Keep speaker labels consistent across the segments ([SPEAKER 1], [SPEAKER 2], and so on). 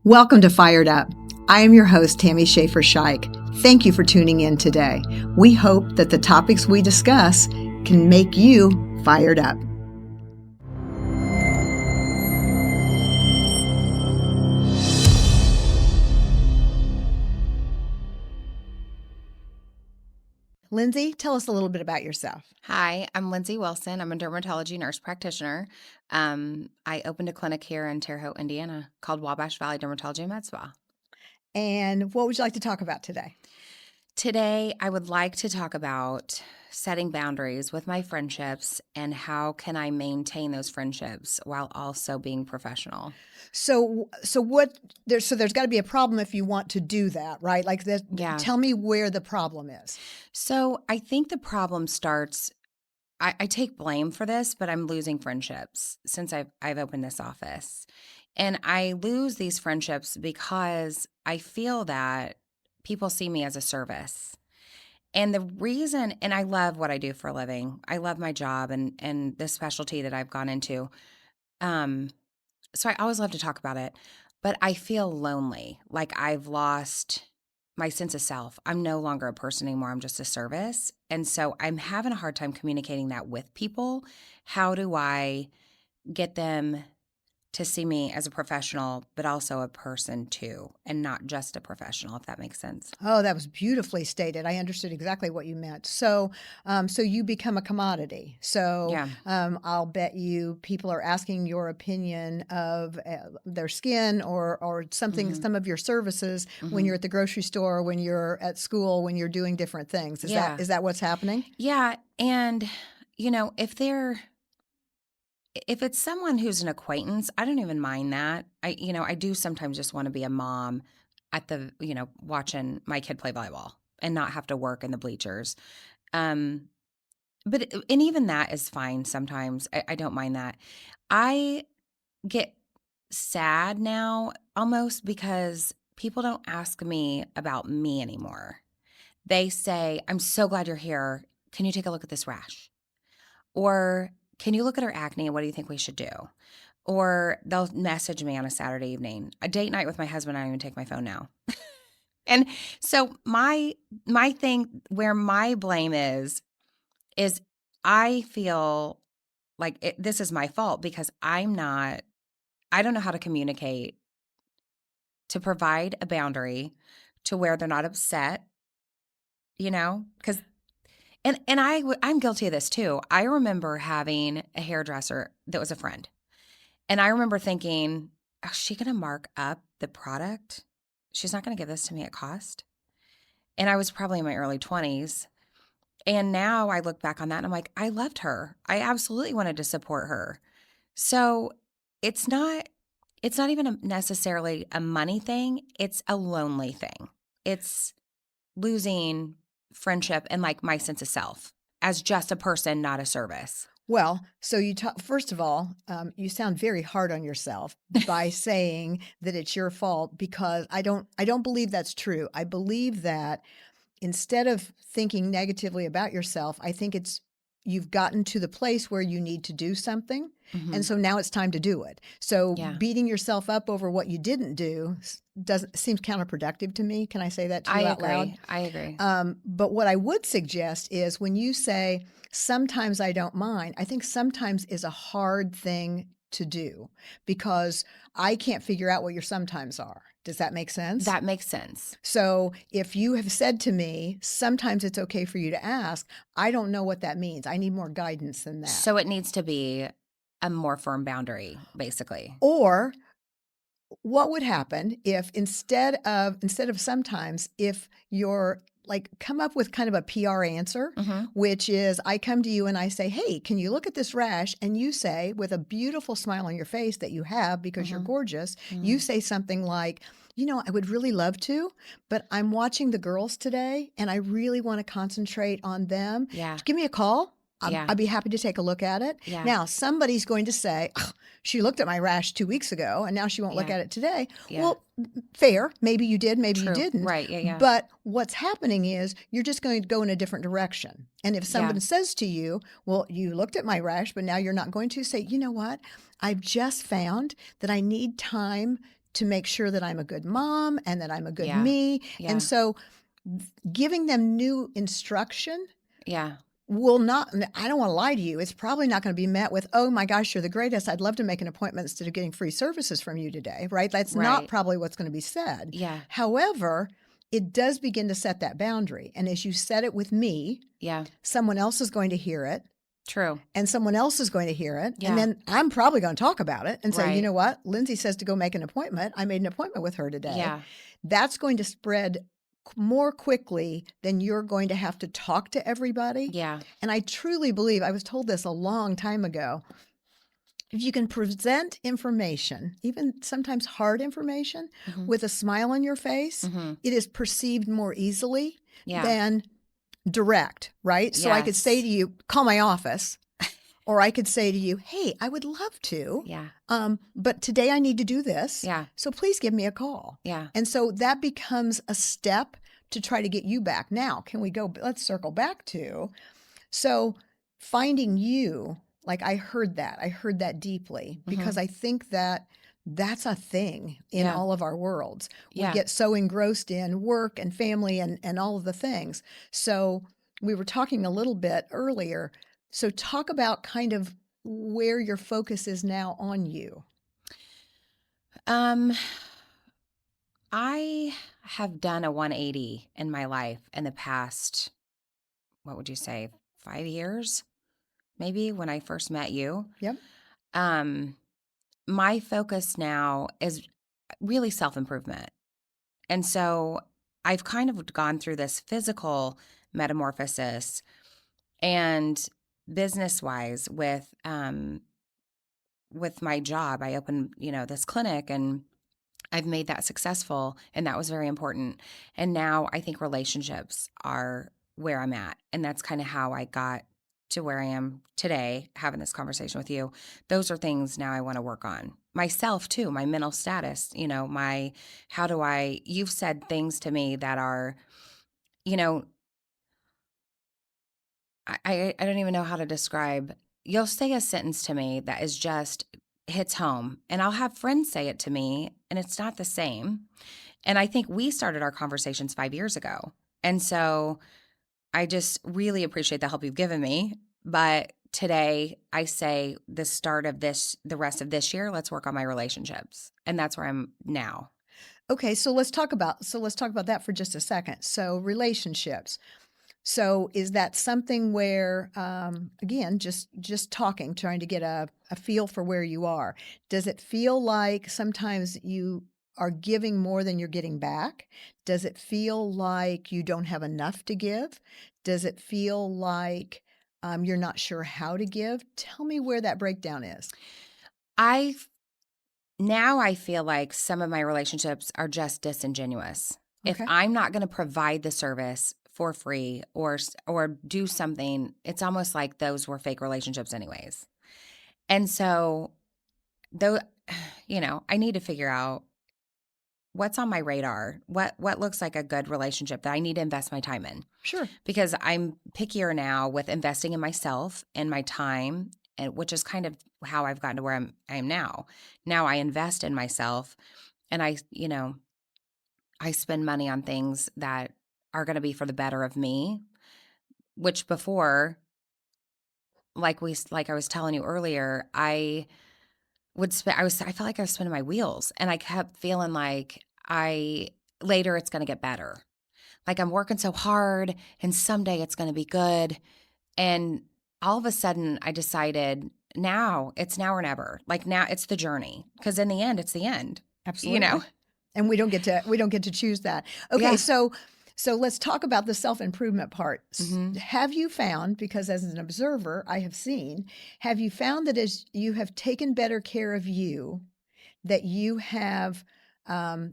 [SPEAKER 1] Welcome to Fired Up. I am your host, Tammy Shike. Thank you for tuning in today. We hope that the topics we discuss can make you fired up. Lindsay, tell us a little bit about yourself.
[SPEAKER 2] Hi, I'm Lindsay Wilson. I'm a dermatology nurse practitioner. I opened a clinic here in Terre Haute, Indiana called Wabash Valley Dermatology and Med Spa.
[SPEAKER 1] And what would you like to talk about today?
[SPEAKER 2] Today, I would like to talk about setting boundaries with my friendships and how can I maintain those friendships while also being professional.
[SPEAKER 1] So there's got to be a problem if you want to do that, right? Like that.
[SPEAKER 2] Yeah.
[SPEAKER 1] Tell me where the problem is.
[SPEAKER 2] So I think the problem starts. I take blame for this, but I'm losing friendships since I've opened this office. And I lose these friendships because I feel that people see me as a service. And the reason, and I love what I do for a living. I love my job and the specialty that I've gone into. Um, so I always love to talk about it, but I feel lonely, like I've lost my sense of self. I'm no longer a person anymore. I'm just a service. And so I'm having a hard time communicating that with people. How do I get them to see me as a professional, but also a person too, and not just a professional, if that makes sense?
[SPEAKER 1] Oh, that was beautifully stated. I understood exactly what you meant. So you become a commodity. So
[SPEAKER 2] Yeah.
[SPEAKER 1] I'll bet you people are asking your opinion of their skin or something,
[SPEAKER 2] Mm-hmm.
[SPEAKER 1] some of your services when you're at the grocery store, when you're at school, when you're doing different things. Is
[SPEAKER 2] Yeah.
[SPEAKER 1] that what's happening?
[SPEAKER 2] Yeah. And, if it's someone who's an acquaintance, I don't even mind that. I do sometimes just want to be a mom at watching my kid play volleyball and not have to work in the bleachers. Um, and even that is fine sometimes. I don't mind that. I get sad now almost because people don't ask me about me anymore. They say, "I'm so glad you're here. Can you take a look at this rash?" Or, "Can you look at her acne? What do you think we should do?" Or they'll message me on a Saturday evening. A date night with my husband, I don't even take my phone now. And so my thing where my blame is I feel like this is my fault because I don't know how to communicate to provide a boundary to where they're not upset, because I'm guilty of this too. I remember having a hairdresser that was a friend. And I remember thinking, "Oh, is she going to mark up the product? She's not going to give this to me at cost." And I was probably in my early 20s. And now I look back on that and I'm like, I loved her. I absolutely wanted to support her. So it's not even necessarily a money thing. It's a lonely thing. It's losing friendship and like my sense of self as just a person, not a service.
[SPEAKER 1] Well, so first of all, you sound very hard on yourself by saying that it's your fault because I don't believe that's true. I believe that instead of thinking negatively about yourself, I think you've gotten to the place where you need to do something.
[SPEAKER 2] Mm-hmm.
[SPEAKER 1] And so now it's time to do it. So
[SPEAKER 2] Yeah.
[SPEAKER 1] beating yourself up over what you didn't do seems counterproductive to me. Can I say that to you out loud?
[SPEAKER 2] I agree.
[SPEAKER 1] But what I would suggest is when you say, sometimes I don't mind, I think sometimes is a hard thing to do because I can't figure out what your sometimes are. Does that make sense?
[SPEAKER 2] That makes sense.
[SPEAKER 1] So if you have said to me, sometimes it's okay for you to ask, I don't know what that means. I need more guidance than that.
[SPEAKER 2] So it needs to be a more firm boundary, basically.
[SPEAKER 1] Or what would happen if instead of sometimes, if you're like come up with kind of a PR answer, which is I come to you and I say, hey, can you look at this rash? And you say, with a beautiful smile on your face that you have because you're gorgeous, you say something like, I would really love to, but I'm watching the girls today and I really want to concentrate on them.
[SPEAKER 2] Yeah.
[SPEAKER 1] Give me a call.
[SPEAKER 2] Yeah.
[SPEAKER 1] I'd be happy to take a look at it.
[SPEAKER 2] Yeah.
[SPEAKER 1] Now, somebody's going to say, she looked at my rash 2 weeks ago and now she won't look at it today.
[SPEAKER 2] Yeah.
[SPEAKER 1] Well, fair. Maybe you did, maybe
[SPEAKER 2] True.
[SPEAKER 1] you didn't.
[SPEAKER 2] Right. Yeah.
[SPEAKER 1] But what's happening is you're just going to go in a different direction. And if someone says to you, well, you looked at my rash, but now you're not going to say, you know what? I've just found that I need time to make sure that I'm a good mom and that I'm a good
[SPEAKER 2] Yeah.
[SPEAKER 1] me. And
[SPEAKER 2] Yeah.
[SPEAKER 1] so giving them new instruction
[SPEAKER 2] Yeah.
[SPEAKER 1] will not, I don't want to lie to you, it's probably not going to be met with, oh my gosh, you're the greatest. I'd love to make an appointment instead of getting free services from you today, right? That's not
[SPEAKER 2] Right.
[SPEAKER 1] probably what's going to be said.
[SPEAKER 2] Yeah.
[SPEAKER 1] However, it does begin to set that boundary. And as you set it with me,
[SPEAKER 2] Yeah.
[SPEAKER 1] someone else is going to hear it
[SPEAKER 2] True.
[SPEAKER 1] and someone else is going to hear it. And
[SPEAKER 2] Yeah.
[SPEAKER 1] then I'm probably going to talk about it and say, you
[SPEAKER 2] Right.
[SPEAKER 1] know what? Lindsay says to go make an appointment. I made an appointment with her today.
[SPEAKER 2] Yeah.
[SPEAKER 1] That's going to spread more quickly than you're going to have to talk to everybody.
[SPEAKER 2] Yeah.
[SPEAKER 1] And I truly believe, I was told this a long time ago, if you can present information, even sometimes hard information,
[SPEAKER 2] Mhm.
[SPEAKER 1] with a smile on your face,
[SPEAKER 2] Mhm.
[SPEAKER 1] it is perceived more easily
[SPEAKER 2] Yeah.
[SPEAKER 1] than direct, right? So I could say
[SPEAKER 2] Yes.
[SPEAKER 1] to you, call my office, or I could say to you, hey, I would love to,
[SPEAKER 2] Yeah.
[SPEAKER 1] but today I need to do this.
[SPEAKER 2] Yeah.
[SPEAKER 1] So please give me a call.
[SPEAKER 2] Yeah.
[SPEAKER 1] And so that becomes a step to try to get you back. Now, can we go? Let's circle back to so finding you, like I heard that. I heard that deeply because
[SPEAKER 2] Mhm.
[SPEAKER 1] I think that that's a thing in
[SPEAKER 2] Yeah.
[SPEAKER 1] all of our worlds. We
[SPEAKER 2] Yeah.
[SPEAKER 1] get so engrossed in work and family and all of the things. So we were talking a little bit earlier. So talk about kind of where your focus is now on you.
[SPEAKER 2] Um, I have done a 180 in my life in the past, what would you say, 5 years, maybe when I first met you.
[SPEAKER 1] Yep.
[SPEAKER 2] Um, my focus now is really self improvement. And so I've kind of gone through this physical metamorphosis and business wise with my job. I opened, this clinic and I've made that successful, and that was very important. And now I think relationships are where I'm at. And that's kind of how I got to where I am today, having this conversation with you. Those are things now I want to work on. Myself, too, my mental status, you've said things to me that are, you know, I don't even know how to describe. You'll say a sentence to me that is just hits home, and I'll have friends say it to me, and it's not the same. And I think we started our conversations 5 years ago. And so I just really appreciate the help you've given me. But today I say the rest of this year, let's work on my relationships. And that's where I'm now.
[SPEAKER 1] Okay, so let's talk about that for just a second. So relationships. So is that something where, again, just talking, trying to get a feel for where you are? Does it feel like sometimes you are giving more than you're getting back? Does it feel like you don't have enough to give? Does it feel like you're not sure how to give? Tell me where that breakdown is.
[SPEAKER 2] I Now I feel like some of my relationships are just disingenuous. If
[SPEAKER 1] Okay,
[SPEAKER 2] I'm not going to provide the service for free or do something, it's almost like those were fake relationships anyways. And so though I need to figure out what's on my radar. What looks like a good relationship that I need to invest my time in.
[SPEAKER 1] sure.
[SPEAKER 2] Because I'm pickier now with investing in myself and my time, and which is kind of how I've gotten to where I am now. Now I invest in myself, and I spend money on things that are going to be for the better of me, which before, like I was telling you earlier, I felt like I was spinning my wheels, and I kept feeling like I later it's going to get better. Like I'm working so hard and someday it's going to be good. And all of a sudden I decided now or never. Like now it's the journey, because in the end it's the end, you know?
[SPEAKER 1] Absolutely. And we don't get to choose that. Okay,
[SPEAKER 2] Yeah.
[SPEAKER 1] so let's talk about the self-improvement part.
[SPEAKER 2] Mhm.
[SPEAKER 1] Have you found, because as an observer I have seen, have you found that as you have taken better care of you, that you have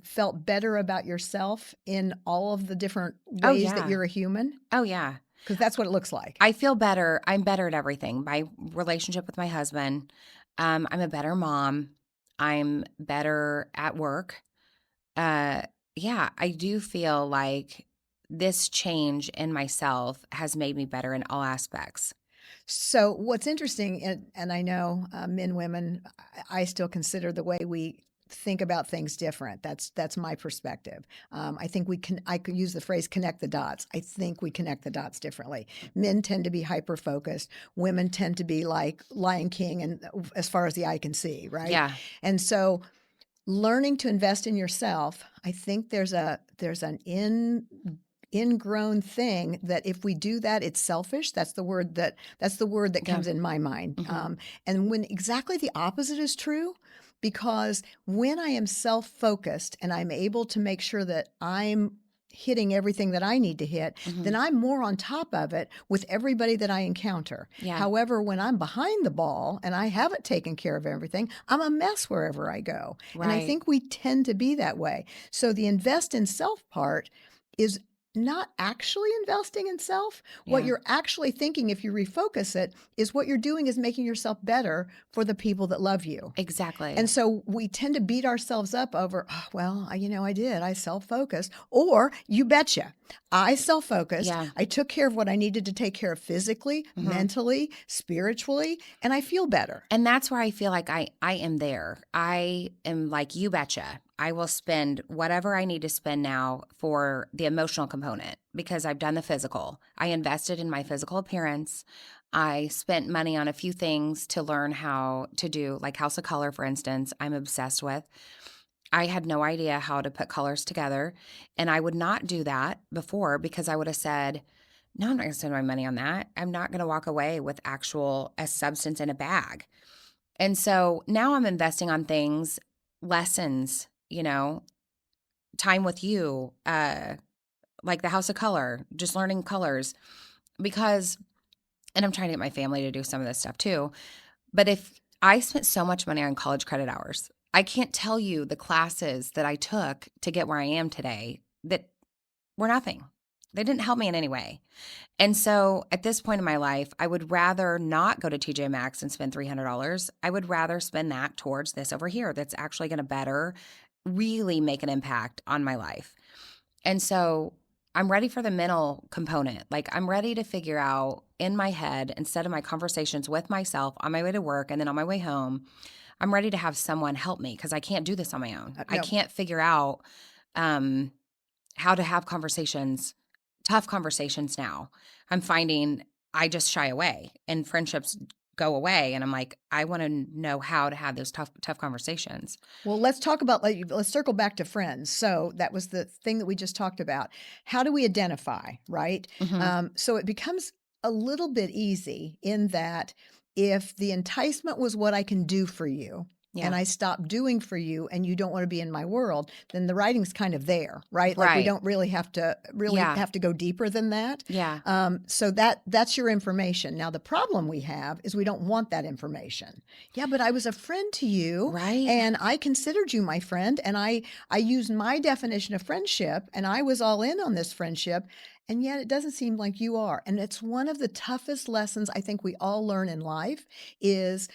[SPEAKER 1] felt better about yourself in all of the different
[SPEAKER 2] Oh
[SPEAKER 1] ways that
[SPEAKER 2] yeah.
[SPEAKER 1] you're a human?
[SPEAKER 2] Oh yeah.
[SPEAKER 1] Because that's what it looks like.
[SPEAKER 2] I feel better. I'm better at everything. My relationship with my husband. I'm a better mom. I'm better at work. Uh, yeah, I do feel like this change in myself has made me better in all aspects.
[SPEAKER 1] So what's interesting, and I know men, women, I still consider the way we think about things different. That's my perspective. I think I could use the phrase connect the dots. I think we connect the dots differently. Men tend to be hyper focused. Women tend to be like Lion King and as far as the eye can see, right?
[SPEAKER 2] Yeah.
[SPEAKER 1] And so learning to invest in yourself, I think there's an ingrown thing that if we do that, it's selfish. That's the word that
[SPEAKER 2] Yeah.
[SPEAKER 1] comes in my mind.
[SPEAKER 2] Mhm.
[SPEAKER 1] And when exactly the opposite is true, because when I am self-focused and I'm able to make sure that I'm hitting everything that I need to hit, then
[SPEAKER 2] Mhm.
[SPEAKER 1] I'm more on top of it with everybody that I encounter.
[SPEAKER 2] Yeah.
[SPEAKER 1] However, when I'm behind the ball and I haven't taken care of everything, I'm a mess wherever I go. And I
[SPEAKER 2] Right.
[SPEAKER 1] think we tend to be that way. So the invest in self part is not actually investing in self. What
[SPEAKER 2] Yeah.
[SPEAKER 1] you're actually thinking, if you refocus it, is what you're doing is making yourself better for the people that love you. And
[SPEAKER 2] Exactly.
[SPEAKER 1] so we tend to beat ourselves up over, oh, well, I did. I self-focused. Or you betcha, I self-focused.
[SPEAKER 2] Yeah.
[SPEAKER 1] I took care of what I needed to take care of physically,
[SPEAKER 2] Mhm.
[SPEAKER 1] mentally, spiritually, and I feel better.
[SPEAKER 2] And that's where I feel like I am there. I am like, you betcha. I will spend whatever I need to spend now for the emotional component because I've done the physical. I invested in my physical appearance. I spent money on a few things to learn how to do, like House of Color, for instance, I'm obsessed with. I had no idea how to put colors together. And I would not do that before because I would have said, no, I'm not going to spend my money on that. I'm not going to walk away with actual a substance in a bag. And so now I'm investing on things, lessons, time with you, like the House of Color, just learning colors because, and I'm trying to get my family to do some of this stuff too. But if I spent so much money on college credit hours, I can't tell you the classes that I took to get where I am today that were nothing. They didn't help me in any way. And so at this point in my life, I would rather not go to TJ Maxx and spend $300. I would rather spend that towards this over here that's actually going to better really make an impact on my life. And so I'm ready for the mental component. Like I'm ready to figure out in my head, instead of my conversations with myself on my way to work and then on my way home, I'm ready to have someone help me because I can't do this on my own. I
[SPEAKER 1] No,
[SPEAKER 2] can't figure out um, how to have conversations, tough conversations now. I'm finding I just shy away and friendships go away. And I'm like, I want to know how to have those tough conversations.
[SPEAKER 1] well, let's talk about, like, let's circle back to friends. So that was the thing that we just talked about. How do we identify, right?
[SPEAKER 2] Hmm.
[SPEAKER 1] So it becomes a little bit easy in that if the enticement was what I can do for you, and
[SPEAKER 2] Yeah.
[SPEAKER 1] I stop doing for you and you don't want to be in my world, then the writing's kind of there, right? Like we
[SPEAKER 2] Right.
[SPEAKER 1] don't really
[SPEAKER 2] Yeah.
[SPEAKER 1] have to go deeper than that.
[SPEAKER 2] Yeah.
[SPEAKER 1] So that's your information. Now the problem we have is we don't want that information. Yeah, but I was a friend to you
[SPEAKER 2] Right.
[SPEAKER 1] and I considered you my friend and I used my definition of friendship and I was all in on this friendship and yet it doesn't seem like you are. And it's one of the toughest lessons I think we all learn in life is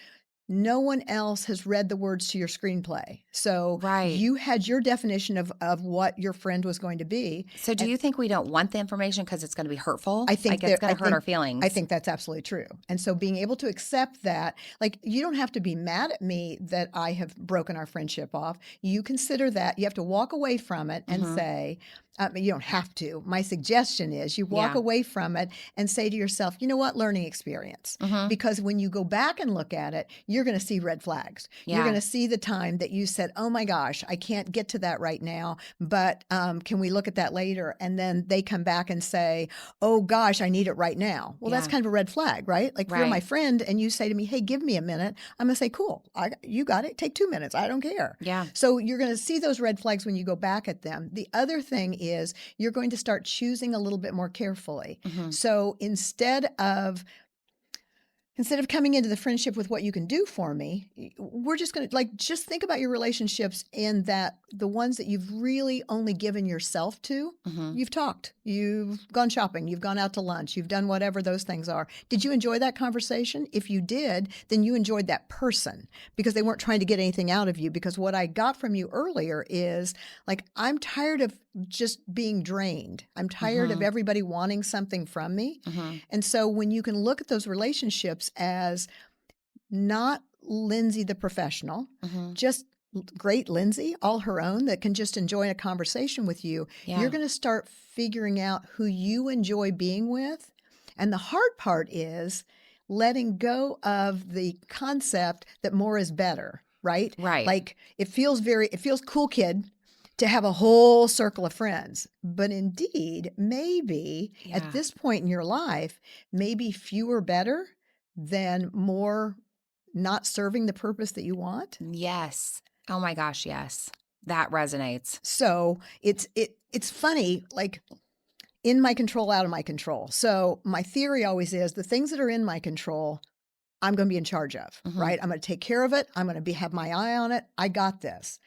[SPEAKER 1] no one else has read the words to your screenplay. So
[SPEAKER 2] Right.
[SPEAKER 1] you had your definition of what your friend was going to be.
[SPEAKER 2] So do
[SPEAKER 1] And
[SPEAKER 2] you think we don't want the information because it's going to be hurtful?
[SPEAKER 1] I
[SPEAKER 2] Like
[SPEAKER 1] think
[SPEAKER 2] it's
[SPEAKER 1] there
[SPEAKER 2] going to hurt our
[SPEAKER 1] I
[SPEAKER 2] feelings?
[SPEAKER 1] think that's absolutely true. And so being able to accept that, like you don't have to be mad at me that I have broken our friendship off. You consider that, you have to walk away from it and
[SPEAKER 2] Hmm.
[SPEAKER 1] say, you don't have to. My suggestion is you walk
[SPEAKER 2] Yeah.
[SPEAKER 1] away from it and say to yourself, you know what, learning experience.
[SPEAKER 2] Hmm.
[SPEAKER 1] Because when you go back and look at it, you're going to see red flags. You're going
[SPEAKER 2] Yeah.
[SPEAKER 1] to see the time that you said, oh my gosh, I can't get to that right now, but can we look at that later? And then they come back and say, oh gosh, I need it right now. Well, that's
[SPEAKER 2] Yeah.
[SPEAKER 1] kind of a red flag, right? Like if you're my
[SPEAKER 2] Right.
[SPEAKER 1] friend and you say to me, hey, give me a minute, I'm going to say, cool, you got it. Take 2 minutes. I don't care.
[SPEAKER 2] Yeah.
[SPEAKER 1] So you're going to see those red flags when you go back at them. The other thing is you're going to start choosing a little bit more carefully.
[SPEAKER 2] Hmm.
[SPEAKER 1] So instead of coming into the friendship with what you can do for me, we're just going to just think about your relationships in that the ones that you've really only given yourself to,
[SPEAKER 2] Hmm.
[SPEAKER 1] you've talked, you've gone shopping, you've gone out to lunch, you've done whatever those things are. Did you enjoy that conversation? If you did, then you enjoyed that person because they weren't trying to get anything out of you. Because what I got from you earlier is like, I'm tired of just being drained. I'm tired of
[SPEAKER 2] Hmm.
[SPEAKER 1] everybody wanting something from me.
[SPEAKER 2] Hmm.
[SPEAKER 1] And so when you can look at those relationships as not Lindsay the professional,
[SPEAKER 2] Hmm.
[SPEAKER 1] just great Lindsay all her own that can just enjoy a conversation with you, you're
[SPEAKER 2] Yeah.
[SPEAKER 1] going to start figuring out who you enjoy being with. And the hard part is letting go of the concept that more is better, right?
[SPEAKER 2] Right.
[SPEAKER 1] Like it feels cool, kid, to have a whole circle of friends. But indeed, maybe at
[SPEAKER 2] Yeah.
[SPEAKER 1] this point in your life, maybe fewer better than more not serving the purpose that you want.
[SPEAKER 2] Yes. Oh my gosh, yes. That resonates.
[SPEAKER 1] So it's funny, like in my control, out of my control. So my theory always is the things that are in my control, I'm going to be in charge of,
[SPEAKER 2] Mhm.
[SPEAKER 1] right? I'm going to take care of it. I'm going to have my eye on it. I got this.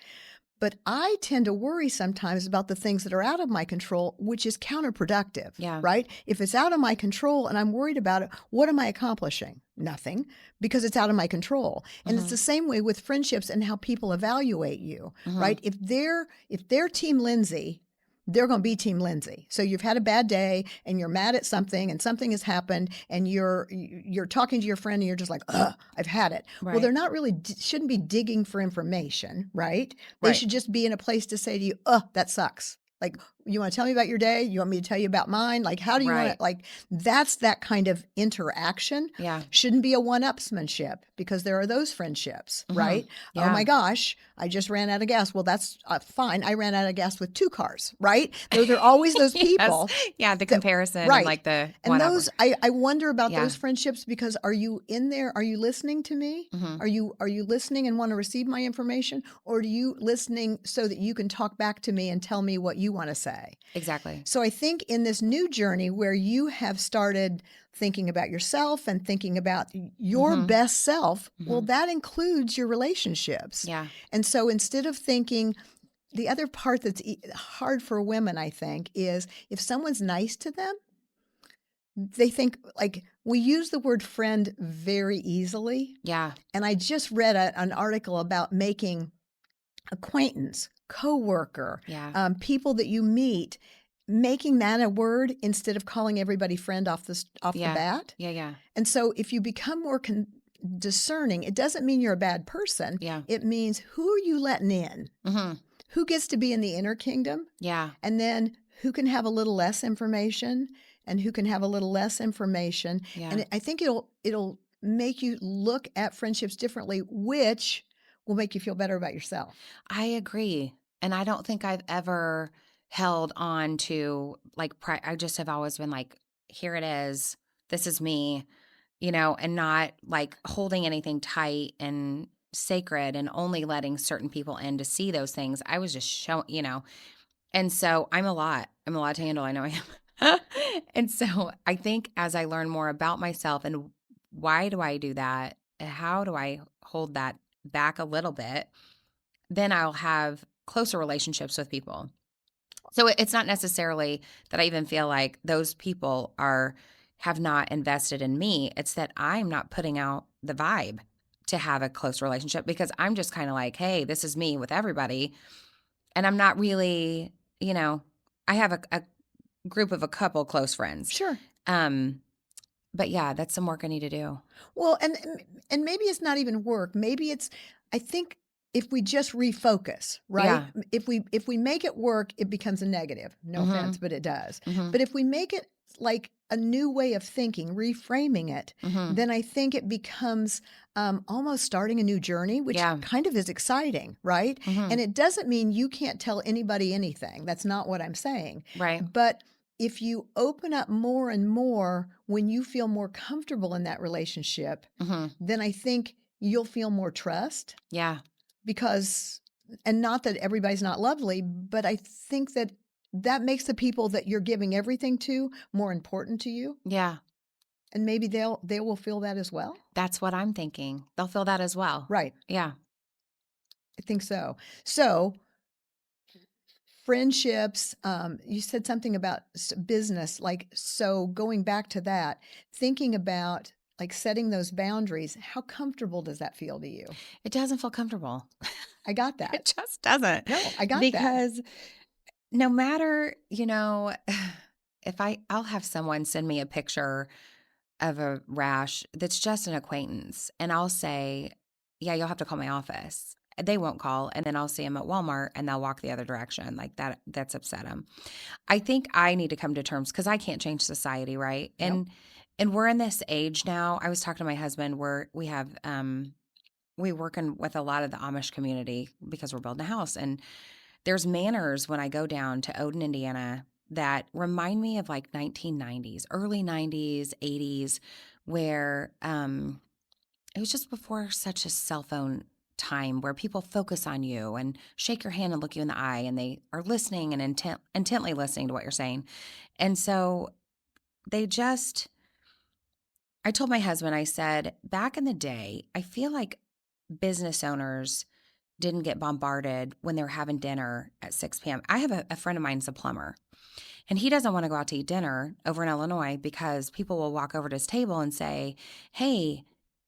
[SPEAKER 1] But I tend to worry sometimes about the things that are out of my control, which is counterproductive,
[SPEAKER 2] Yeah.
[SPEAKER 1] right? If it's out of my control and I'm worried about it, what am I accomplishing? Nothing, because it's out of my control. And it's the
[SPEAKER 2] Mhm.
[SPEAKER 1] same way with friendships and how people evaluate you,
[SPEAKER 2] Mhm.
[SPEAKER 1] right? If they're team Lindsay, they're going to be team Lindsay. So you've had a bad day and you're mad at something and something has happened and you're talking to your friend and you're just like, "Ugh, I've had it." Well,
[SPEAKER 2] Right.
[SPEAKER 1] they're not really shouldn't be digging for information, right? They
[SPEAKER 2] Right.
[SPEAKER 1] should just be in a place to say to you, "Oh, that sucks." Like, you want to tell me about your day? You want me to tell you about mine? Like, how do you want
[SPEAKER 2] Right.
[SPEAKER 1] to, like, that's that kind of interaction.
[SPEAKER 2] Yeah.
[SPEAKER 1] Shouldn't be a one-upsmanship because there are those friendships,
[SPEAKER 2] Mhm.
[SPEAKER 1] right? Oh
[SPEAKER 2] Yeah.
[SPEAKER 1] my gosh, I just ran out of gas. Well, that's fine. I ran out of gas with 2 cars, right? Those are always those
[SPEAKER 2] Yes.
[SPEAKER 1] people
[SPEAKER 2] Yeah, the
[SPEAKER 1] that,
[SPEAKER 2] comparison and
[SPEAKER 1] right.
[SPEAKER 2] like the
[SPEAKER 1] And
[SPEAKER 2] one upper.
[SPEAKER 1] I wonder about
[SPEAKER 2] Yeah.
[SPEAKER 1] those friendships because are you in there? Are you listening to me?
[SPEAKER 2] Mhm.
[SPEAKER 1] Are you listening and want to receive my information? Or are you listening so that you can talk back to me and tell me what you want to say?
[SPEAKER 2] Exactly.
[SPEAKER 1] So I think in this new journey where you have started thinking about yourself and thinking about your
[SPEAKER 2] Mhm.
[SPEAKER 1] best self, well,
[SPEAKER 2] Mhm.
[SPEAKER 1] that includes your relationships.
[SPEAKER 2] Yeah.
[SPEAKER 1] And so instead of thinking, the other part that's hard for women, I think, is if someone's nice to them, they think like we use the word friend very easily.
[SPEAKER 2] Yeah.
[SPEAKER 1] And I just read an article about making acquaintance, coworker,
[SPEAKER 2] Yeah.
[SPEAKER 1] people that you meet, making that a word instead of calling everybody friend off the
[SPEAKER 2] Yeah.
[SPEAKER 1] bat.
[SPEAKER 2] Yeah. Yeah.
[SPEAKER 1] And so if you become more discerning, it doesn't mean you're a bad person.
[SPEAKER 2] Yeah.
[SPEAKER 1] It means who are you letting in?
[SPEAKER 2] Mhm.
[SPEAKER 1] Who gets to be in the inner kingdom?
[SPEAKER 2] Yeah.
[SPEAKER 1] And then who can have a little less information and who can have a little less information.
[SPEAKER 2] Yeah.
[SPEAKER 1] And I think it'll make you look at friendships differently, which will make you feel better about yourself.
[SPEAKER 2] I agree. And I don't think I've ever held on to like I just have always been like, here it is. This is me, and not like holding anything tight and sacred and only letting certain people in to see those things. I was just showing. And so I'm a lot. I'm a lot to handle. I know I am. And so I think as I learn more about myself and why do I do that? How do I hold that back a little bit? Then I'll have closer relationships with people. So it's not necessarily that I even feel like those people have not invested in me. It's that I'm not putting out the vibe to have a close relationship because I'm just kind of like, hey, this is me with everybody. And I'm not really, I have a group of a couple close friends.
[SPEAKER 1] Sure.
[SPEAKER 2] Um, but yeah, that's some work I need to do.
[SPEAKER 1] Well, and maybe it's not even work. Maybe it's I think if we just refocus, right?
[SPEAKER 2] Yeah.
[SPEAKER 1] If we make it work, it becomes a negative. No offense,
[SPEAKER 2] Mhm.
[SPEAKER 1] but it does.
[SPEAKER 2] Mhm.
[SPEAKER 1] But if we make it like a new way of thinking, reframing it,
[SPEAKER 2] Mhm.
[SPEAKER 1] then I think it becomes almost starting a new journey, which
[SPEAKER 2] Yeah.
[SPEAKER 1] kind of is exciting, right? And
[SPEAKER 2] Mhm.
[SPEAKER 1] it doesn't mean you can't tell anybody anything. That's not what I'm saying.
[SPEAKER 2] Right.
[SPEAKER 1] But if you open up more and more when you feel more comfortable in that relationship,
[SPEAKER 2] Mhm.
[SPEAKER 1] then I think you'll feel more trust
[SPEAKER 2] Yeah.
[SPEAKER 1] because, and not that everybody's not lovely, but I think that that makes the people that you're giving everything to more important to you.
[SPEAKER 2] Yeah.
[SPEAKER 1] And maybe they will feel that as well.
[SPEAKER 2] That's what I'm thinking. They'll feel that as well.
[SPEAKER 1] Right.
[SPEAKER 2] Yeah.
[SPEAKER 1] I think so. So friendships, you said something about business, like, so going back to that, thinking about like setting those boundaries, how comfortable does that feel to you?
[SPEAKER 2] It doesn't feel comfortable.
[SPEAKER 1] I got that.
[SPEAKER 2] It just doesn't.
[SPEAKER 1] No, I got that.
[SPEAKER 2] Because no matter, if I'll have someone send me a picture of a rash that's just an acquaintance and I'll say, "Yeah, you'll have to call my office." they won't call, and then I'll see them at Walmart and they'll walk the other direction. Like that's upset them. I think I need to come to terms because I can't change society, right?
[SPEAKER 1] Yep.
[SPEAKER 2] And we're in this age now. I was talking to my husband where we working with a lot of the Amish community because we're building a house, and there's manners when I go down to Odin, Indiana, that remind me of like 1990s, early 90s, 80s, where it was just before such a cell phone time where people focus on you and shake your hand and look you in the eye, and they are listening and intently listening to what you're saying. And so they just, I told my husband, I said, back in the day, I feel like business owners didn't get bombarded when they were having dinner at 6 p.m. I have a friend of mine's a plumber, and he doesn't want to go out to eat dinner over in Illinois because people will walk over to his table and say, hey,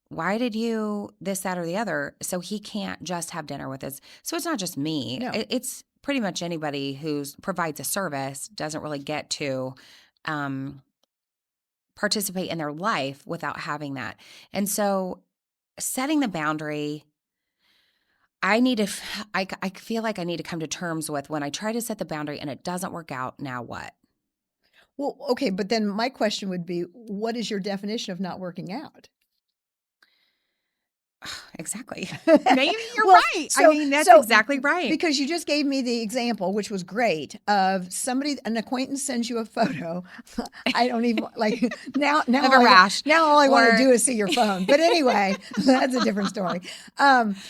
[SPEAKER 2] why did you this, that, or the other? So he can't just have dinner with us. So it's not just me.
[SPEAKER 1] No.
[SPEAKER 2] It's pretty much anybody who provides a service doesn't really get to um, participate in their life without having that. And so setting the boundary, I feel like I need to come to terms with when I try to set the boundary and it doesn't work out, now what?
[SPEAKER 1] Well, okay, but then my question would be, what is your definition of not working out?
[SPEAKER 2] Exactly. Maybe you're
[SPEAKER 1] Well,
[SPEAKER 2] right. I
[SPEAKER 1] so
[SPEAKER 2] mean, that's
[SPEAKER 1] so
[SPEAKER 2] exactly right.
[SPEAKER 1] because you just gave me the example, which was great, of somebody, an acquaintance sends you a photo. I don't even like
[SPEAKER 2] Of a rash
[SPEAKER 1] now all I want to
[SPEAKER 2] or
[SPEAKER 1] do is see your phone. But anyway, that's a different story.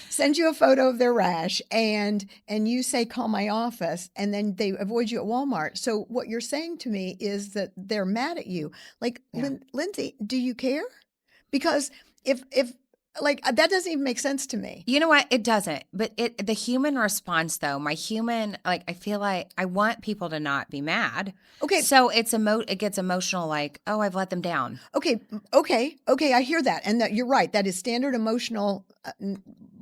[SPEAKER 1] Send you a photo of their rash, and you say call my office, and then they avoid you at Walmart. So what you're saying to me is that they're mad at you. Like,
[SPEAKER 2] yeah.
[SPEAKER 1] Lindsay, do you care? Because if like that doesn't even make sense to me.
[SPEAKER 2] You know what? It doesn't. But the human response though, my human, like I feel like I want people to not be mad.
[SPEAKER 1] Okay,
[SPEAKER 2] So it gets emotional like, oh, I've let them down.
[SPEAKER 1] okay. I hear that, and that you're right. That is standard emotional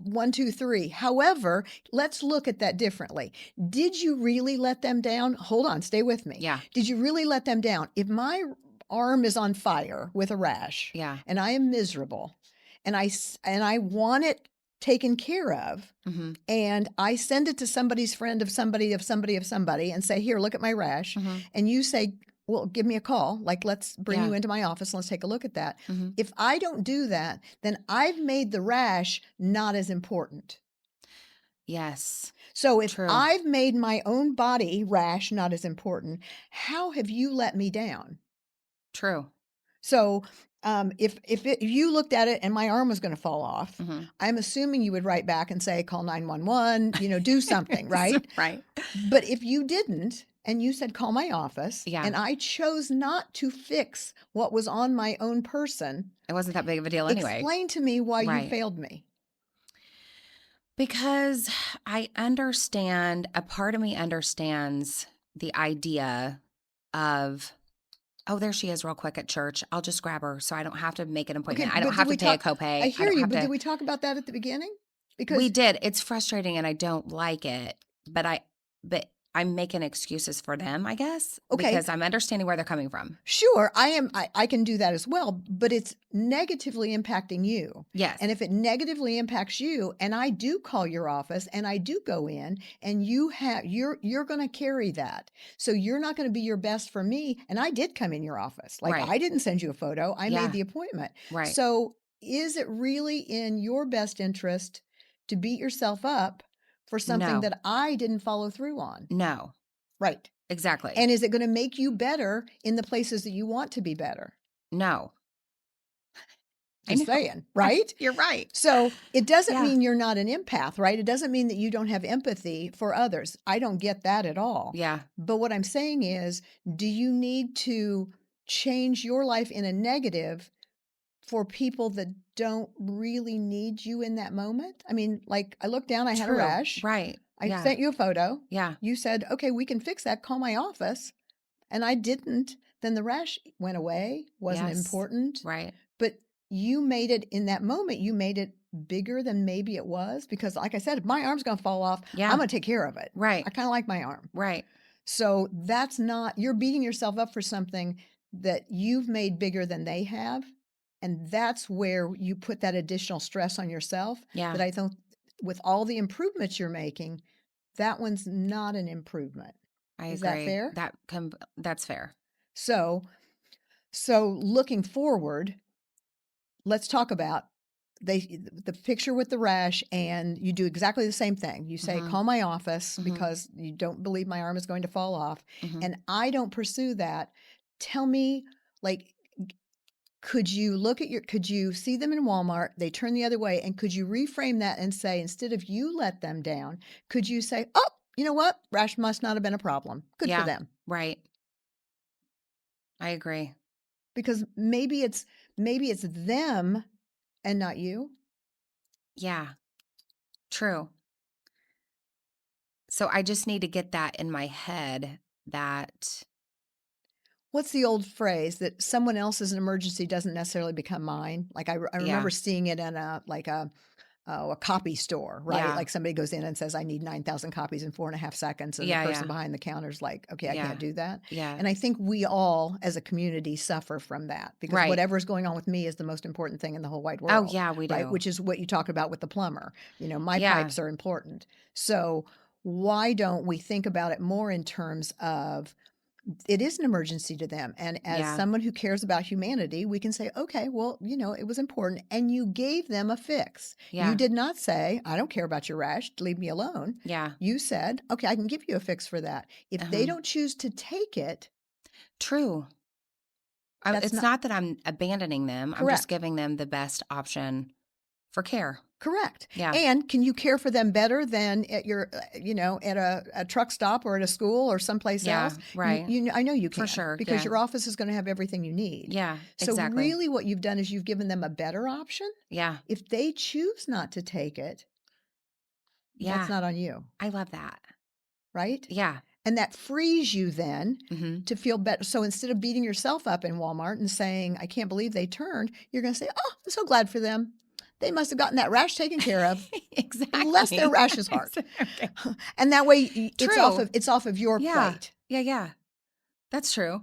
[SPEAKER 1] 1, 2, 3. However, let's look at that differently. Did you really let them down? Hold on, stay with me.
[SPEAKER 2] Yeah.
[SPEAKER 1] Did you really let them down? If my arm is on fire with a rash,
[SPEAKER 2] Yeah.
[SPEAKER 1] and I am miserable, and I want it taken care of,
[SPEAKER 2] Mm-hmm.
[SPEAKER 1] and I send it to somebody's friend of somebody of somebody of somebody and say, here, look at my rash.
[SPEAKER 2] Mm-hmm.
[SPEAKER 1] And you say, well, give me a call. Like, let's bring
[SPEAKER 2] Yeah.
[SPEAKER 1] you into my office and let's take a look at that.
[SPEAKER 2] Mm-hmm.
[SPEAKER 1] If I don't do that, then I've made the rash not as important.
[SPEAKER 2] Yes.
[SPEAKER 1] So if
[SPEAKER 2] True.
[SPEAKER 1] I've made my own body rash not as important, how have you let me down?
[SPEAKER 2] True.
[SPEAKER 1] So, if you looked at it and my arm was gonna fall off,
[SPEAKER 2] Mm-hmm.
[SPEAKER 1] I'm assuming you would write back and say, "Call 911," do something, right?
[SPEAKER 2] Right.
[SPEAKER 1] But if you didn't, and you said, "Call my office,"
[SPEAKER 2] Yeah.
[SPEAKER 1] and I chose not to fix what was on my own person,
[SPEAKER 2] It wasn't that big of a deal anyway.
[SPEAKER 1] explain to me why you
[SPEAKER 2] Right.
[SPEAKER 1] failed me.
[SPEAKER 2] Because I understand, a part of me understands the idea of, oh, there she is real quick at church. I'll just grab her so I don't have to make an
[SPEAKER 1] Okay,
[SPEAKER 2] appointment. I don't
[SPEAKER 1] but did
[SPEAKER 2] have
[SPEAKER 1] we
[SPEAKER 2] to pay a
[SPEAKER 1] talk I
[SPEAKER 2] copay. I
[SPEAKER 1] hear
[SPEAKER 2] don't
[SPEAKER 1] you,
[SPEAKER 2] have
[SPEAKER 1] but did
[SPEAKER 2] to.
[SPEAKER 1] we talk about that at the beginning?
[SPEAKER 2] We
[SPEAKER 1] Because
[SPEAKER 2] did. It's frustrating and I don't like it, but I'm making excuses for them, I guess,
[SPEAKER 1] okay,
[SPEAKER 2] because I'm understanding where they're coming from.
[SPEAKER 1] sure, I can do that as well, but it's negatively impacting you.
[SPEAKER 2] Yes.
[SPEAKER 1] And if it negatively impacts you, and I do call your office and I do go in, and you're going to carry that. So you're not going to be your best for me, and I did come in your office. Like,
[SPEAKER 2] Right.
[SPEAKER 1] I didn't send you a photo. I made
[SPEAKER 2] Yeah.
[SPEAKER 1] the appointment.
[SPEAKER 2] Right.
[SPEAKER 1] So is it really in your best interest to beat yourself up for something
[SPEAKER 2] No.
[SPEAKER 1] that I didn't follow through on?
[SPEAKER 2] No.
[SPEAKER 1] Right.
[SPEAKER 2] Exactly.
[SPEAKER 1] And is it going to make you better in the places that you want to be better?
[SPEAKER 2] No. I
[SPEAKER 1] Just
[SPEAKER 2] know.
[SPEAKER 1] saying, right?
[SPEAKER 2] You're right.
[SPEAKER 1] So it doesn't
[SPEAKER 2] Yeah.
[SPEAKER 1] mean you're not an empath, right? It doesn't mean that you don't have empathy for others. I don't get that at all.
[SPEAKER 2] Yeah.
[SPEAKER 1] But what I'm saying is, do you need to change your life in a negative for people that don't really need you in that moment? I mean, like, I looked down, I had a
[SPEAKER 2] True.
[SPEAKER 1] rash.
[SPEAKER 2] Right.
[SPEAKER 1] I
[SPEAKER 2] Yeah.
[SPEAKER 1] sent you a photo.
[SPEAKER 2] Yeah.
[SPEAKER 1] You said, okay, we can fix that. Call my office. And I didn't. Then the rash went away, wasn't
[SPEAKER 2] Yes.
[SPEAKER 1] important.
[SPEAKER 2] Right.
[SPEAKER 1] But you made it in that moment, you made it bigger than maybe it was, because like I said, if my arm's gonna fall off, I'm
[SPEAKER 2] Yeah.
[SPEAKER 1] gonna take care of it.
[SPEAKER 2] Right.
[SPEAKER 1] I kinda like my arm.
[SPEAKER 2] Right.
[SPEAKER 1] So that's not, you're beating yourself up for something that you've made bigger than they have, and that's where you put that additional stress on yourself
[SPEAKER 2] Yeah.
[SPEAKER 1] that I don't with all the improvements you're making, that one's not an improvement.
[SPEAKER 2] I
[SPEAKER 1] Is that
[SPEAKER 2] agree.
[SPEAKER 1] fair?
[SPEAKER 2] That's fair.
[SPEAKER 1] So, looking forward, let's talk about the picture with the rash, and you do exactly the same thing. You say,
[SPEAKER 2] Mhm.
[SPEAKER 1] "Call my office
[SPEAKER 2] Mhm.
[SPEAKER 1] because you don't believe my arm is going to fall off,"
[SPEAKER 2] Mhm.
[SPEAKER 1] and I don't pursue that. Tell me, like, could you see them in Walmart, they turn the other way, and could you reframe that and say, instead of you let them down, could you say, "Oh, you know what? Rash must not have been a problem. Good for
[SPEAKER 2] Yeah.
[SPEAKER 1] them."
[SPEAKER 2] Right. I agree.
[SPEAKER 1] Because maybe it's them and not you.
[SPEAKER 2] Yeah. True. So I just need to get that in my head that
[SPEAKER 1] What's the old phrase that someone else's emergency doesn't necessarily become mine? Like I remember
[SPEAKER 2] yeah.
[SPEAKER 1] seeing it in a copy store, right?
[SPEAKER 2] Yeah.
[SPEAKER 1] Like somebody goes in and says, "I need 9,000 copies in 4.5 seconds," and the
[SPEAKER 2] Yeah,
[SPEAKER 1] person
[SPEAKER 2] yeah.
[SPEAKER 1] behind the counter is like, "Okay, I can't
[SPEAKER 2] Yeah.
[SPEAKER 1] do that."
[SPEAKER 2] Yeah.
[SPEAKER 1] And I think we all, as a community, suffer from that because
[SPEAKER 2] Right.
[SPEAKER 1] whatever's going on with me is the most important thing in the whole wide
[SPEAKER 2] Oh,
[SPEAKER 1] world,
[SPEAKER 2] yeah, we
[SPEAKER 1] right?
[SPEAKER 2] do.
[SPEAKER 1] Which is what you talk about with the plumber. My
[SPEAKER 2] Yeah.
[SPEAKER 1] pipes are important. So why don't we think about it more in terms of it is an emergency to them. And as
[SPEAKER 2] Yeah.
[SPEAKER 1] someone who cares about humanity, we can say, okay, well, it was important. And you gave them a fix. You
[SPEAKER 2] Yeah.
[SPEAKER 1] did not say, I don't care about your rash, leave me alone.
[SPEAKER 2] Yeah.
[SPEAKER 1] You said, okay, I can give you a fix for that. If they
[SPEAKER 2] Uh-huh.
[SPEAKER 1] don't choose to take it,
[SPEAKER 2] True.
[SPEAKER 1] that's
[SPEAKER 2] It's
[SPEAKER 1] not
[SPEAKER 2] not that I'm abandoning them. I'm just
[SPEAKER 1] correct.
[SPEAKER 2] giving them the best option for care.
[SPEAKER 1] Correct.
[SPEAKER 2] Yeah.
[SPEAKER 1] And can you care for them better than at at a truck stop or at a school or someplace
[SPEAKER 2] Yeah.
[SPEAKER 1] else?
[SPEAKER 2] Right.
[SPEAKER 1] I know you
[SPEAKER 2] For
[SPEAKER 1] can
[SPEAKER 2] sure.
[SPEAKER 1] because
[SPEAKER 2] Yeah.
[SPEAKER 1] your office is going to have everything you need.
[SPEAKER 2] Yeah.
[SPEAKER 1] So
[SPEAKER 2] Exactly.
[SPEAKER 1] really what you've done is you've given them a better option.
[SPEAKER 2] Yeah.
[SPEAKER 1] If they choose not to take it, that's
[SPEAKER 2] Yeah.
[SPEAKER 1] not on you,
[SPEAKER 2] I love that.
[SPEAKER 1] right?
[SPEAKER 2] Yeah.
[SPEAKER 1] And that frees you then
[SPEAKER 2] Mhm.
[SPEAKER 1] to feel better. So instead of beating yourself up in Walmart and saying, I can't believe they turned, you're going to say, oh, I'm so glad for them. They must have gotten that rash taken care of. Bless their
[SPEAKER 2] Exactly.
[SPEAKER 1] rash's heart.
[SPEAKER 2] Okay.
[SPEAKER 1] And that way
[SPEAKER 2] True.
[SPEAKER 1] it's off of your
[SPEAKER 2] Yeah.
[SPEAKER 1] plate.
[SPEAKER 2] Yeah, yeah. That's true.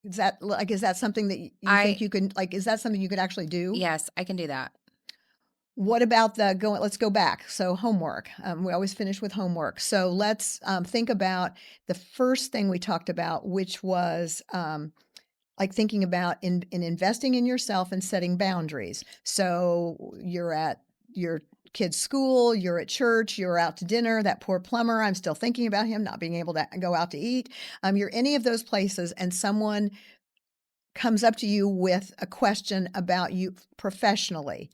[SPEAKER 1] Is that something that you think
[SPEAKER 2] I
[SPEAKER 1] you can is that something you could actually do?
[SPEAKER 2] yes, I can do that.
[SPEAKER 1] What about the going let's go back. So homework. We always finish with homework. So let's think about the first thing we talked about, which was like thinking about in investing in yourself and setting boundaries. So you're at your kid's school, you're at church, you're out to dinner, that poor plumber, I'm still thinking about him not being able to go out to eat. You're any of those places and someone comes up to you with a question about you professionally.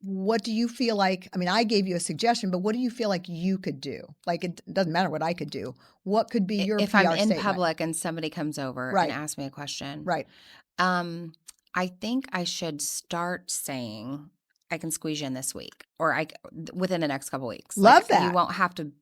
[SPEAKER 1] What do you feel like? I mean, I gave you a suggestion, but what do you feel like you could do? Like, it doesn't matter what I could do. What could be your
[SPEAKER 2] If I'm
[SPEAKER 1] PR
[SPEAKER 2] in
[SPEAKER 1] statement?
[SPEAKER 2] public and somebody comes over and
[SPEAKER 1] Right,
[SPEAKER 2] asks me a question,
[SPEAKER 1] right.
[SPEAKER 2] um, I think I should start saying, "I can squeeze you in this week," or within the next couple weeks. Like,
[SPEAKER 1] Love
[SPEAKER 2] you
[SPEAKER 1] that.
[SPEAKER 2] won't have to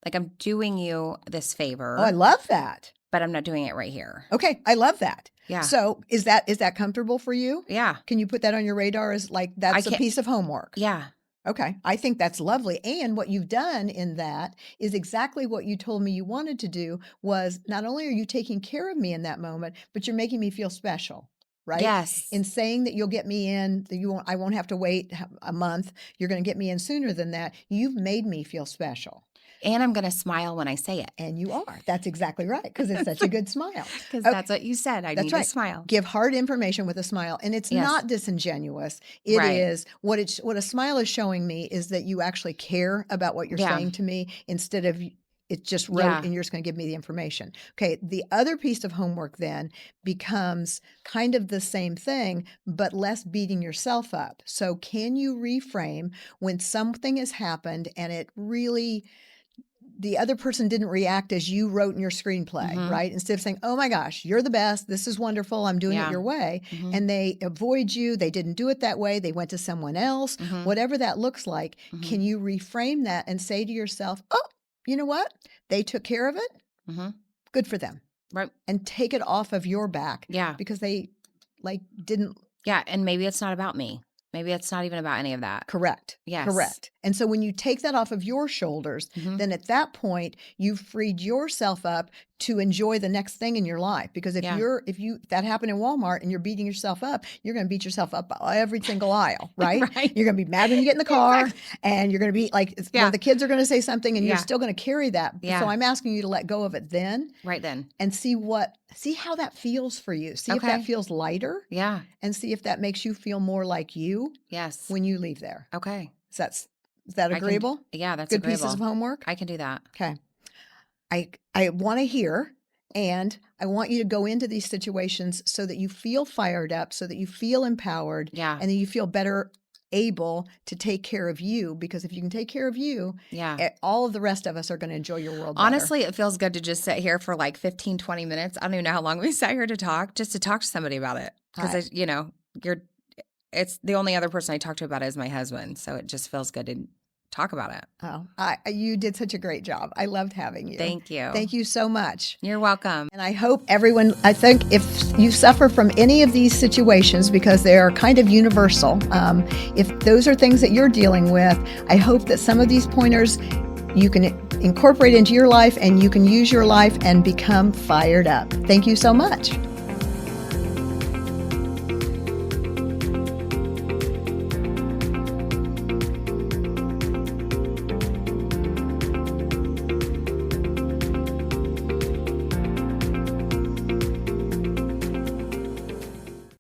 [SPEAKER 2] like, I'm doing you this
[SPEAKER 1] Oh, I
[SPEAKER 2] favor,
[SPEAKER 1] love that.
[SPEAKER 2] but I'm not doing it right here.
[SPEAKER 1] Okay, I love that.
[SPEAKER 2] Yeah.
[SPEAKER 1] So, is that comfortable for you?
[SPEAKER 2] Yeah.
[SPEAKER 1] Can you put that on your radar as like
[SPEAKER 2] I
[SPEAKER 1] that's a
[SPEAKER 2] can't
[SPEAKER 1] piece of homework?
[SPEAKER 2] yeah.
[SPEAKER 1] Okay, I think that's lovely. And what you've done in that is exactly what you told me you wanted to do was not only are you taking care of me in that moment, but you're making me feel special, right?
[SPEAKER 2] Yes.
[SPEAKER 1] In saying that you'll get me in, that I won't have to wait a month. You're going to get me in sooner than that. You've made me feel special.
[SPEAKER 2] And I'm gonna smile when I say it.
[SPEAKER 1] And you are. That's exactly right because it's such a good smile.
[SPEAKER 2] Because
[SPEAKER 1] Okay,
[SPEAKER 2] that's what you said, I
[SPEAKER 1] that's
[SPEAKER 2] need to
[SPEAKER 1] right.
[SPEAKER 2] smile.
[SPEAKER 1] Give hard information with a smile, and it's
[SPEAKER 2] Yes.
[SPEAKER 1] not disingenuous. It
[SPEAKER 2] Right.
[SPEAKER 1] is what a smile is showing me is that you actually care about what you're
[SPEAKER 2] Yeah.
[SPEAKER 1] saying to me instead of it's just rote
[SPEAKER 2] Yeah.
[SPEAKER 1] and you're just going to give me the information. Okay, the other piece of homework then becomes kind of the same thing, but less beating yourself up. So, can you reframe when something has happened and it really the other person didn't react as you wrote in your screenplay,
[SPEAKER 2] Mhm.
[SPEAKER 1] right? Instead of saying, "Oh my gosh, you're the best. This is wonderful. I'm doing it
[SPEAKER 2] Yeah.
[SPEAKER 1] your way."
[SPEAKER 2] Mhm.
[SPEAKER 1] And they avoid you. They didn't do it that way. They went to someone else.
[SPEAKER 2] Mhm.
[SPEAKER 1] Whatever that looks like,
[SPEAKER 2] Mhm.
[SPEAKER 1] can you reframe that and say to yourself, "Oh, you know what? They took care of it.
[SPEAKER 2] Mhm.
[SPEAKER 1] Good for them."
[SPEAKER 2] Right.
[SPEAKER 1] And take it off of your back
[SPEAKER 2] Yeah.
[SPEAKER 1] because they didn't
[SPEAKER 2] Yeah, and maybe it's not about me. Maybe it's not even about any of that.
[SPEAKER 1] correct.
[SPEAKER 2] Yes.
[SPEAKER 1] Correct. And so when you take that off of your shoulders, then at that point, you've freed yourself up to enjoy the next thing in your life. Because if that happened in Walmart and you're beating yourself up, you're going to beat yourself up every single aisle, right?
[SPEAKER 2] Right.
[SPEAKER 1] You're going to be mad when you get in the car, and you're going to be like, one of the kids are going to say something, and you're still going to carry that. So I'm asking you to let go of it then.
[SPEAKER 2] Right then.
[SPEAKER 1] And see how that feels for you. See if that feels lighter.
[SPEAKER 2] Yeah.
[SPEAKER 1] And see if that makes you feel more like you.
[SPEAKER 2] Yes.
[SPEAKER 1] When you leave there.
[SPEAKER 2] Okay.
[SPEAKER 1] Is that agreeable?
[SPEAKER 2] That's
[SPEAKER 1] good
[SPEAKER 2] agreeable.
[SPEAKER 1] Pieces of homework?
[SPEAKER 2] I can do that.
[SPEAKER 1] Okay. I want to hear, and I want you to go into these situations so that you feel fired up, so that you feel empowered, and that you feel better able to take care of you, because if you can take care of you, all of the rest of us are going to enjoy your world better.
[SPEAKER 2] Honestly, it feels good to just sit here for like 15, 20 minutes. I don't even know how long we sat here to talk, just to talk to somebody about it. Because, it's the only other person I talk to about it is my husband. So it just feels good to talk about it.
[SPEAKER 1] Oh, you did such a great job. I loved having you.
[SPEAKER 2] Thank you.
[SPEAKER 1] Thank you so much.
[SPEAKER 2] You're welcome.
[SPEAKER 1] And I hope I think if you suffer from any of these situations, because they are kind of universal, if those are things that you're dealing with, I hope that some of these pointers you can incorporate into your life, and you can use your life and become fired up. Thank you so much.